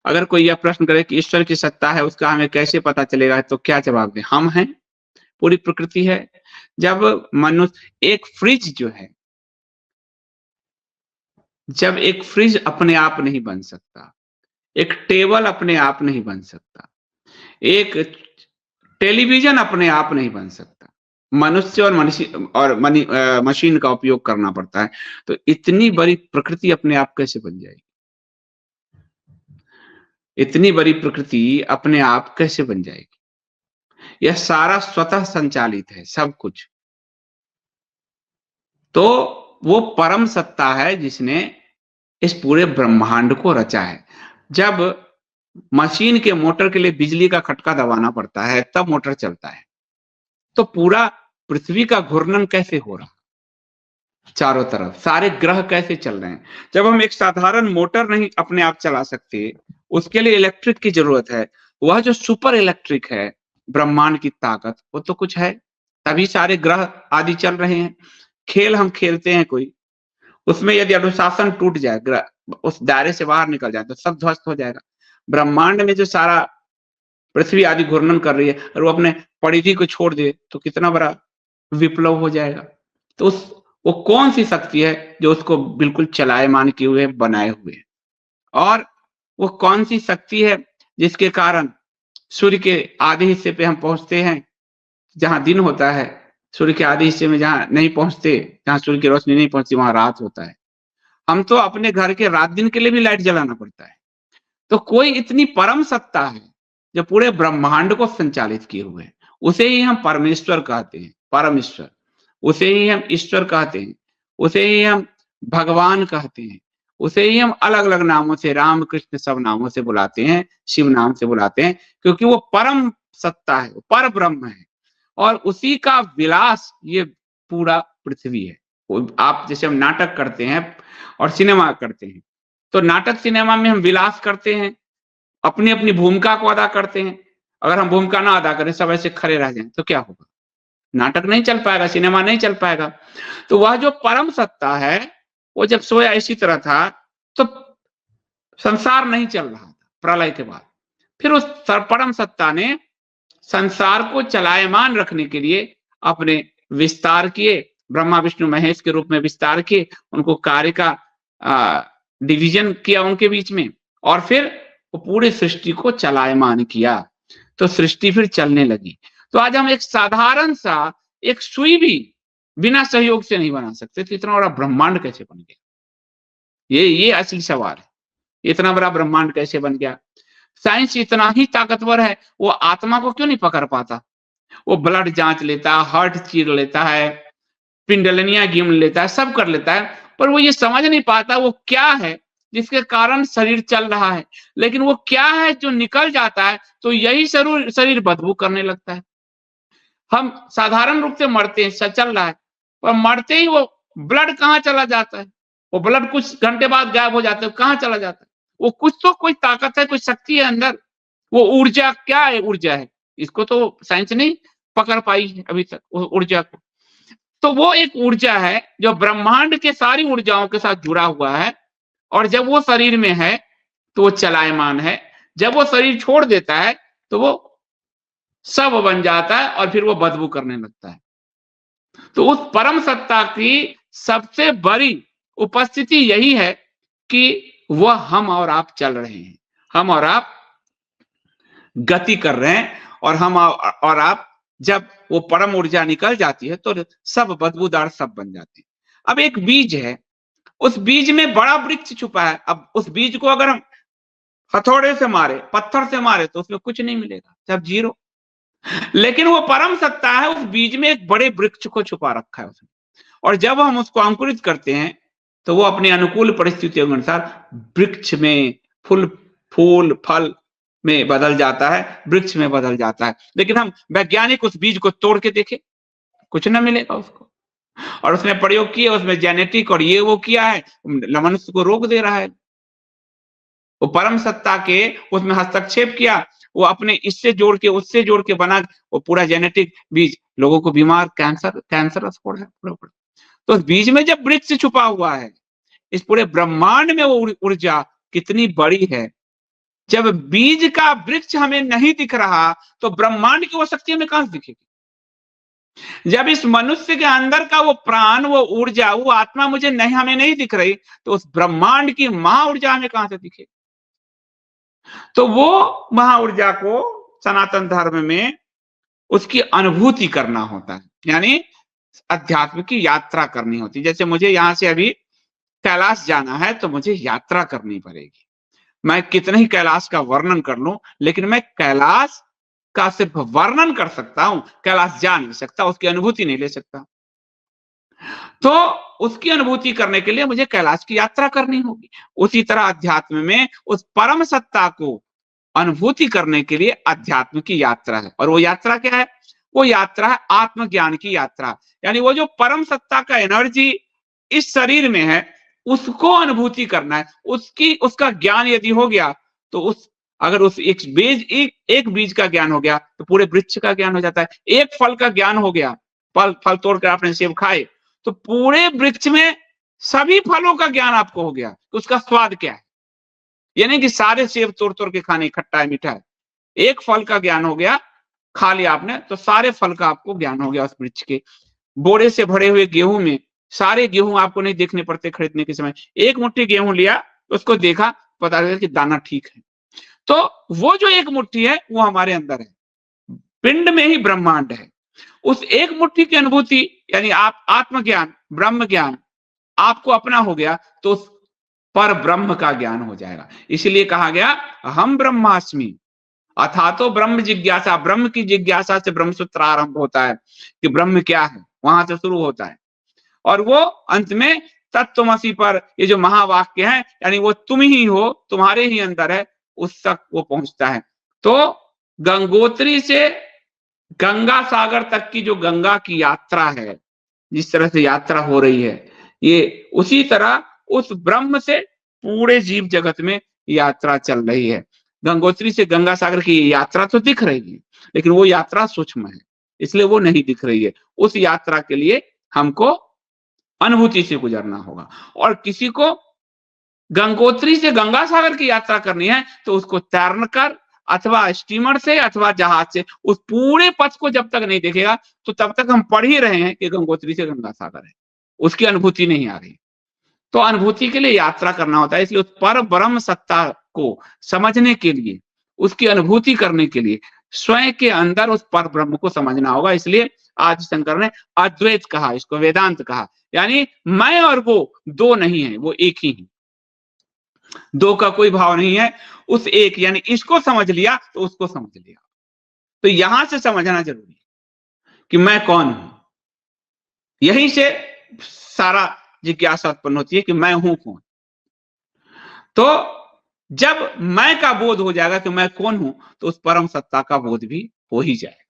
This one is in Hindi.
अगर कोई यह प्रश्न करे कि ईश्वर की सत्ता है, उसका हमें कैसे पता चलेगा? तो क्या जवाब दें? हम हैं, पूरी प्रकृति है। जब मनुष्य एक फ्रिज जो है, जब एक फ्रिज अपने आप नहीं बन सकता, एक टेबल अपने आप नहीं बन सकता, एक टेलीविज़न अपने आप नहीं बन सकता। मनुष्य और मशीन का उपयोग करना पड़ता है। तो इतनी बड़ी प्रकृति अपने आप कैसे बन जाएगी? इतनी बड़ी प्रकृति अपने आप कैसे बन जाएगी? यह सारा स्वतः संचालित है, सब कुछ। तो वो परम सत्ता है जिसने इस पूरे ब्रह्मांड को रचा है। जब मशीन के मोटर के लिए बिजली का खटका दबाना पड़ता है, तब मोटर चलता है। तो पूरा पृथ्वी का घूर्णन कैसे हो रहा? चारों तरफ सारे ग्रह कैसे चल रहे हैं? जब हम एक साधारण मोटर नहीं अपने आप चला सकते, उसके लिए इलेक्ट्रिक की जरूरत है। वह जो सुपर इलेक्ट्रिक है, ब्रह्मांड की ताकत, वो तो कुछ है, तभी सारे ग्रह आदि चल रहे हैं। खेल हम खेलते हैं कोई, उसमें यदि अनुशासन टूट जाए, उस दायरे से बाहर निकल जाए, तो सब ध्वस्त हो जाएगा। ब्रह्मांड में जो सारा पृथ्वी आदि घूर्णन कर रही है और वो अपने परिधि को छोड़ दे, तो कितना बड़ा विप्लव हो जाएगा। तो वो कौन सी शक्ति है जो उसको बिल्कुल चलायमान किए हुए बनाए हुए है? और वो कौन सी शक्ति है जिसके कारण सूर्य के आधे हिस्से पे हम पहुंचते हैं, जहां दिन होता है, सूर्य के आधे हिस्से में जहां नहीं पहुंचते, जहां सूर्य की रोशनी नहीं पहुंचती, वहां रात होता है। हम तो अपने घर के रात दिन के लिए भी लाइट जलाना पड़ता है। तो कोई इतनी परम सत्ता है जो पूरे ब्रह्मांड को संचालित किए हुए है, उसे ही हम परमेश्वर कहते हैं, परम ईश्वर। उसे ही हम ईश्वर कहते हैं, उसे ही हम भगवान कहते हैं, उसे ही हम अलग-अलग नामों से, राम, कृष्ण सब नामों से बुलाते हैं, शिव नाम से बुलाते हैं, क्योंकि वो परम सत्ता है, वो परब्रह्म है और उसी का विलास ये पूरा पृथ्वी है। वो आप जैसे हम नाटक करते हैं और सिनेमा करते हैं, तो नाटक सिनेमा में हम विलास करते हैं, अपनी-अपनी भूमिका को अदा करते हैं। अगर हम भूमिका ना अदा करें, सब ऐसे खड़े रह जाएँ, तो क्या होगा? नाटक नहीं चल पाएगा, सिनेमा नहीं चल पाएगा। तो वह जो परम सत्ता है, वो जब सोया इसी तरह था, तो संसार नहीं चल रहा था प्रलय के बाद। फिर उस परम सत्ता ने संसार को चलायमान रखने के लिए अपने विस्तार किए, ब्रह्मा विष्णु महेश के रूप में विस्तार किए, उनको कार्य का डिवीजन किया उनके बीच में, और फिर वो पूरी सृष्टि को चलायमान किया, तो सृष्टि फिर चलने लगी। तो आज हम एक साधारण सा एक सुई भी बिना सहयोग से नहीं बना सकते, तो इतना बड़ा ब्रह्मांड कैसे बन गया? ये असली सवाल है। इतना बड़ा ब्रह्मांड कैसे बन गया? साइंस इतना ही ताकतवर है, वो आत्मा को क्यों नहीं पकड़ पाता? वो ब्लड जांच लेता है, हार्ट चीर लेता है, पिंडलिनियां गिन लेता है, सब कर लेता है, पर वो ये समझ नहीं पाता वो क्या है जिसके कारण शरीर चल रहा है। लेकिन वो क्या है जो निकल जाता है, तो यही शरीर शरीर बदबू करने लगता है। हम साधारण रूप से मरते हैं, चल रहा है, पर मरते ही वो ब्लड कहाँ चला जाता है? वो ब्लड कुछ घंटे बाद गायब हो जाता है, कहाँ चला जाता है? वो कुछ तो कोई ताकत है, कोई शक्ति है अंदर। वो ऊर्जा क्या है? ऊर्जा है, इसको तो साइंस नहीं पकड़ पाई है अभी तक, वो ऊर्जा को। तो वो एक ऊर्जा है जो ब्रह्मांड के सारी ऊर्जाओं के साथ जुड़ा हुआ है, और जब वो शरीर में है तो वो चलायमान है, जब वो शरीर छोड़ देता है तो वो सब बन जाता है और फिर वो बदबू करने लगता है। तो उस परम सत्ता की सबसे बड़ी उपस्थिति यही है कि वह हम और आप चल रहे हैं, हम और आप गति कर रहे हैं, और हम और आप जब वो परम ऊर्जा निकल जाती है तो सब बदबूदार सब बन जाते हैं। अब एक बीज है, उस बीज में बड़ा वृक्ष छुपा है। अब उस बीज को अगर हम हथौड़े से मारे, पत्थर से मारे, तो उसमें कुछ नहीं मिलेगा, सब जीरो। लेकिन वो परम सत्ता है, उस बीज में एक बड़े वृक्ष को छुपा रखा है उसने, और जब हम उसको अंकुरित करते हैं तो वो अपने अनुकूल परिस्थितियों के अनुसार वृक्ष में फूल फूल फल में बदल जाता है, वृक्ष में बदल जाता है। लेकिन हम वैज्ञानिक उस बीज को तोड़ के देखे, कुछ ना मिलेगा उसको। और उसने प्रयोग किया, उसमें जेनेटिक और ये वो किया है, मनुष्य को रोक दे रहा है। वो परम सत्ता के उसमें हस्तक्षेप किया, वो अपने इससे जोड़ के उससे जोड़ के बना, वो पूरा जेनेटिक बीज लोगों को बीमार, कैंसरस हो रहा है पूरा। तो उस बीज में जब वृक्ष छुपा हुआ है, इस पूरे ब्रह्मांड में वो ऊर्जा कितनी बड़ी है, जब बीज का वृक्ष हमें नहीं दिख रहा तो ब्रह्मांड की वो शक्ति हमें कहां से दिखेगी? जब इस मनुष्य के अंदर का वो प्राण, वो ऊर्जा, वो आत्मा मुझे नहीं, हमें नहीं दिख रही, तो उस ब्रह्मांड की महाऊर्जा हमें कहां से दिखेगी? तो वो महाऊर्जा को सनातन धर्म में उसकी अनुभूति करना होता है, यानी अध्यात्म की यात्रा करनी होती है। जैसे मुझे यहां से अभी कैलाश जाना है तो मुझे यात्रा करनी पड़ेगी। मैं कितने ही कैलाश का वर्णन कर लूं, लेकिन मैं कैलाश का सिर्फ वर्णन कर सकता हूं, कैलाश जा नहीं सकता, उसकी अनुभूति नहीं ले सकता। तो उसकी अनुभूति करने के लिए मुझे कैलाश की यात्रा करनी होगी। उसी तरह अध्यात्म में उस परम सत्ता को अनुभूति करने के लिए अध्यात्म की यात्रा है। और वो यात्रा क्या है? वो यात्रा है आत्मज्ञान की यात्रा। यानी वो जो परम सत्ता का एनर्जी इस शरीर में है, उसको अनुभूति करना है। उसका ज्ञान यदि हो गया तो अगर उस एक बीज का ज्ञान हो गया तो पूरे वृक्ष का ज्ञान हो जाता है। एक फल का ज्ञान हो गया, फल तोड़कर आपने सेब खाए तो पूरे वृक्ष में सभी फलों का ज्ञान आपको हो गया तो उसका स्वाद क्या है। ये नहीं कि सारे सेब तोड़ तोड़ के खाने, खट्टा है मीठा है। एक फल का ज्ञान हो गया, खा लिया आपने तो सारे फल का आपको ज्ञान हो गया उस वृक्ष के। बोरे से भरे हुए गेहूं में सारे गेहूं आपको नहीं देखने पड़ते खरीदने के समय। एक मुट्ठी गेहूं लिया, उसको देखा, पता लगा कि दाना ठीक है। तो वो जो एक मुट्ठी है वो हमारे अंदर है, पिंड में ही ब्रह्मांड है। उस एक मुट्ठी की अनुभूति यानी आप आत्मज्ञान, ब्रह्म ज्ञान आपको अपना हो गया तो उस पर ब्रह्म का ज्ञान हो जाएगा। इसलिए कहा गया हम ब्रह्मास्मि, अथा तो ब्रह्म जिज्ञासा, ब्रह्म की जिज्ञासा से ब्रह्मसूत्र आरंभ होता है कि ब्रह्म क्या है, वहां से शुरू होता है। और वो अंत में तत्त्वमसि पर ये जो महावाक्य है, यानी वो तुम ही हो, तुम्हारे ही अंदर है, उस तक वो पहुंचता है। तो गंगोत्री से गंगा सागर तक की जो गंगा की यात्रा है, जिस तरह से यात्रा हो रही है, ये उसी तरह उस ब्रह्म से पूरे जीव जगत में यात्रा चल रही है। गंगोत्री से गंगा सागर की यात्रा तो दिख रही है, लेकिन वो यात्रा सूक्ष्म है, इसलिए वो नहीं दिख रही है। उस यात्रा के लिए हमको अनुभूति से गुजरना होगा। और किसी को गंगोत्री से गंगा सागर की यात्रा करनी है तो उसको तैरन कर अथवा स्टीमर से अथवा जहाज से उस पूरे पथ को जब तक नहीं देखेगा तो तब तक हम पढ़ ही रहे हैं कि गंगोत्री से गंगा सागर है, उसकी अनुभूति नहीं आ रही। तो अनुभूति के लिए यात्रा करना होता है। इसलिए उस पर ब्रह्म सत्ता को समझने के लिए, उसकी अनुभूति करने के लिए स्वयं के अंदर उस पर ब्रह्म को समझना होगा। इसलिए आदि शंकर ने अद्वैत कहा, इसको वेदांत कहा। यानी मैं और वो दो नहीं है, वो एक ही है, दो का कोई भाव नहीं है। उस एक यानी इसको समझ लिया तो उसको समझ लिया। तो यहां से समझना जरूरी है कि मैं कौन हूं। यहीं से सारा जिज्ञासा उत्पन्न होती है कि मैं हूं कौन। तो जब मैं का बोध हो जाएगा कि मैं कौन हूं तो उस परम सत्ता का बोध भी हो ही जाएगा।